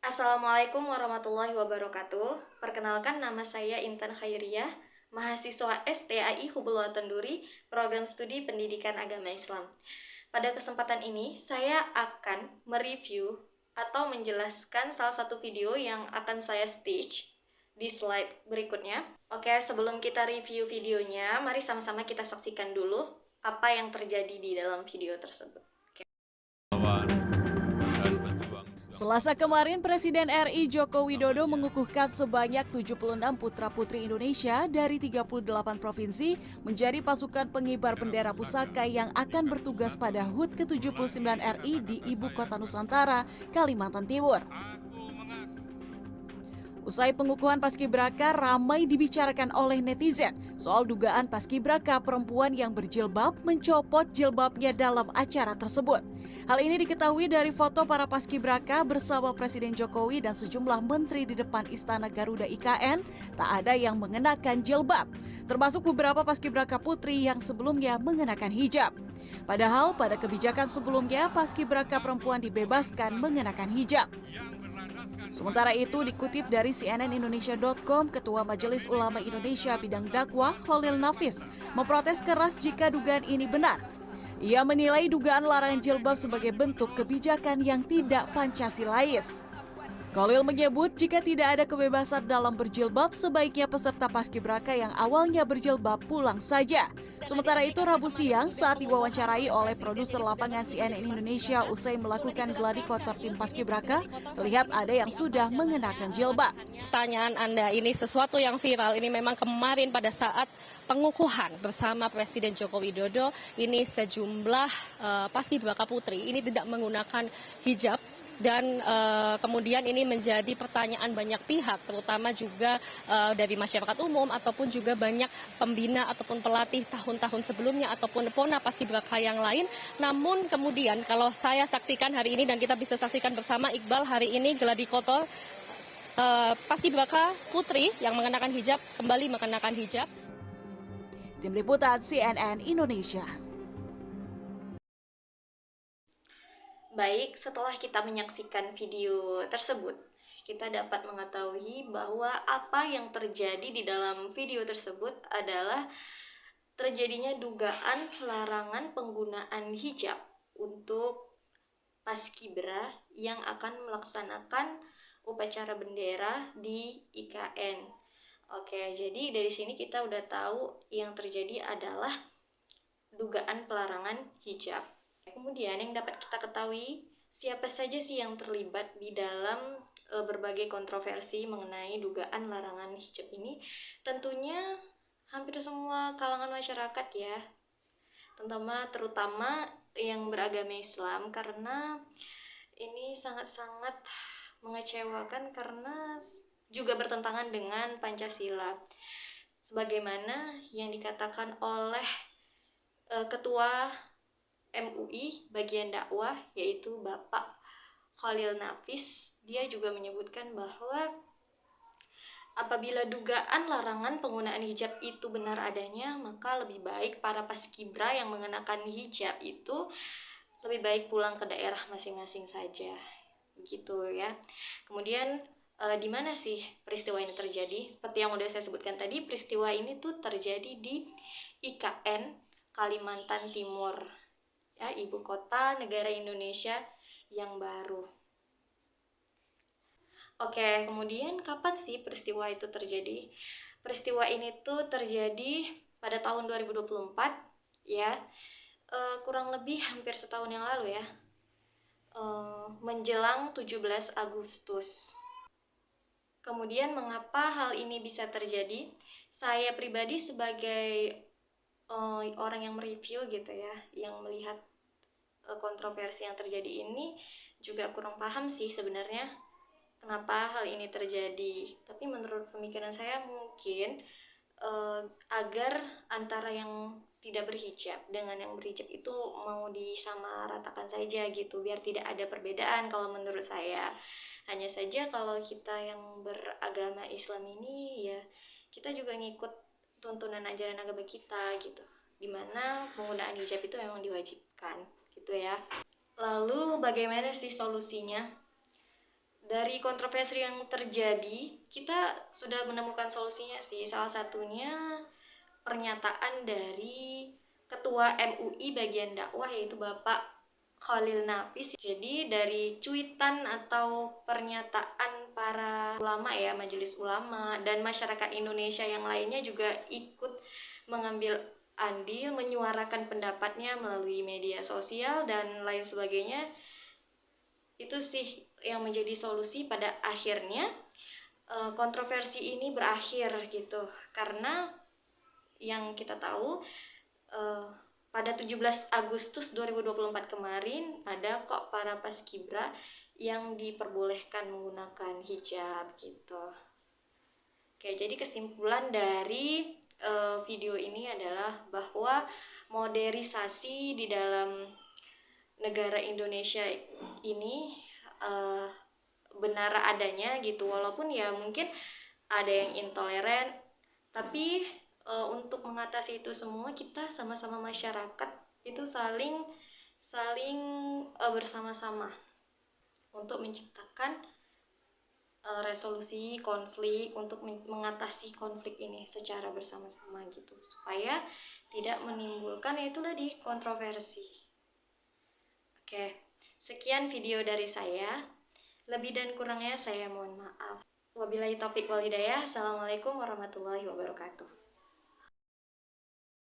Assalamualaikum warahmatullahi wabarakatuh. Perkenalkan, nama saya Intan Khairiyah, mahasiswa STAI Hubul Watan Duri, program studi Pendidikan Agama Islam. Pada kesempatan ini, saya akan mereview atau menjelaskan salah satu video yang akan saya stitch di slide berikutnya. Oke, sebelum kita review videonya, mari sama-sama kita saksikan dulu apa yang terjadi di dalam video tersebut. Selasa kemarin, Presiden RI Joko Widodo mengukuhkan sebanyak 76 putra-putri Indonesia dari 38 provinsi menjadi pasukan pengibar bendera pusaka yang akan bertugas pada HUT ke-79 RI di Ibu Kota Nusantara, Kalimantan Timur. Usai pengukuhan Paskibraka, ramai dibicarakan oleh netizen soal dugaan Paskibraka perempuan yang berjilbab mencopot jilbabnya dalam acara tersebut. Hal ini diketahui dari foto para Paskibraka bersama Presiden Jokowi dan sejumlah menteri di depan Istana Garuda IKN. Tak ada yang mengenakan jilbab, termasuk beberapa Paskibraka putri yang sebelumnya mengenakan hijab. Padahal pada kebijakan sebelumnya, Paskibraka perempuan dibebaskan mengenakan hijab. Sementara itu, dikutip dari cnnindonesia.com, Ketua Majelis Ulama Indonesia bidang dakwah Khalil Nafis memprotes keras jika dugaan ini benar. Ia menilai dugaan larangan jilbab sebagai bentuk kebijakan yang tidak Pancasilais. Khalil menyebut jika tidak ada kebebasan dalam berjilbab, sebaiknya peserta Paskibraka yang awalnya berjilbab pulang saja. Sementara itu, Rabu siang saat diwawancarai oleh produser lapangan CNN Indonesia usai melakukan gladi kotor tim Paskibraka, terlihat ada yang sudah mengenakan jilbab. Pertanyaan Anda ini sesuatu yang viral, ini memang kemarin pada saat pengukuhan bersama Presiden Joko Widodo, ini sejumlah Paskibraka putri ini tidak menggunakan hijab. Dan kemudian ini menjadi pertanyaan banyak pihak, terutama juga dari masyarakat umum ataupun juga banyak pembina ataupun pelatih tahun-tahun sebelumnya ataupun pona paskibraka yang lain. Namun kemudian kalau saya saksikan hari ini dan kita bisa saksikan bersama Iqbal, hari ini gladi kotor paskibraka putri yang mengenakan hijab kembali mengenakan hijab. Tim Liputan CNN Indonesia. Baik, setelah kita menyaksikan video tersebut, kita dapat mengetahui bahwa apa yang terjadi di dalam video tersebut adalah terjadinya dugaan larangan penggunaan hijab untuk paskibra yang akan melaksanakan upacara bendera di IKN. Oke, jadi dari sini kita udah tahu yang terjadi adalah dugaan pelarangan hijab. Kemudian yang dapat kita ketahui, siapa saja sih yang terlibat di dalam berbagai kontroversi mengenai dugaan larangan hijab ini? Tentunya hampir semua kalangan masyarakat ya, terutama yang beragama Islam, karena ini sangat-sangat mengecewakan karena juga bertentangan dengan Pancasila. Sebagaimana yang dikatakan oleh Ketua MUI bagian dakwah, yaitu Bapak Khalil Nafis, dia juga menyebutkan bahwa apabila dugaan larangan penggunaan hijab itu benar adanya, maka lebih baik para paskibra yang mengenakan hijab itu lebih baik pulang ke daerah masing-masing saja, gitu ya. Kemudian di mana sih peristiwa ini terjadi? Seperti yang udah saya sebutkan tadi, peristiwa ini tuh terjadi di IKN Kalimantan Timur, ya, ibu kota negara Indonesia yang baru. Oke, kemudian kapan sih peristiwa itu terjadi? Peristiwa ini tuh terjadi pada tahun 2024, ya, kurang lebih hampir setahun yang lalu ya, menjelang 17 Agustus. Kemudian mengapa hal ini bisa terjadi? Saya pribadi sebagai orang yang mereview gitu ya, yang melihat kontroversi yang terjadi ini juga kurang paham sih sebenarnya kenapa hal ini terjadi. Tapi menurut pemikiran saya mungkin agar antara yang tidak berhijab dengan yang berhijab itu mau disamaratakan saja gitu, biar tidak ada perbedaan kalau menurut saya. Hanya saja kalau kita yang beragama Islam ini ya kita juga ngikut tuntunan ajaran agama kita gitu, dimana penggunaan hijab itu memang diwajibkan gitu ya. Lalu bagaimana sih solusinya? Dari kontroversi yang terjadi, kita sudah menemukan solusinya sih. Salah satunya pernyataan dari Ketua MUI bagian dakwah, yaitu Bapak Khalil Nafis. Jadi dari cuitan atau pernyataan para ulama ya, majelis ulama dan masyarakat Indonesia yang lainnya juga ikut mengambil andil, menyuarakan pendapatnya melalui media sosial dan lain sebagainya. Itu sih yang menjadi solusi pada akhirnya kontroversi ini berakhir gitu. Karena yang kita tahu pada 17 Agustus 2024 kemarin ada kok para paskibra yang diperbolehkan menggunakan hijab gitu. Oke, jadi kesimpulan dari video ini adalah bahwa modernisasi di dalam negara Indonesia ini benar adanya gitu, walaupun ya mungkin ada yang intoleran, tapi untuk mengatasi itu semua kita sama-sama masyarakat itu saling bersama-sama untuk menciptakan resolusi konflik, untuk mengatasi konflik ini secara bersama-sama gitu, supaya tidak menimbulkan itu tadi kontroversi. Oke, sekian video dari saya. Lebih dan kurangnya saya mohon maaf. Wabillahi taufiq wal hidayah. Assalamualaikum warahmatullahi wabarakatuh.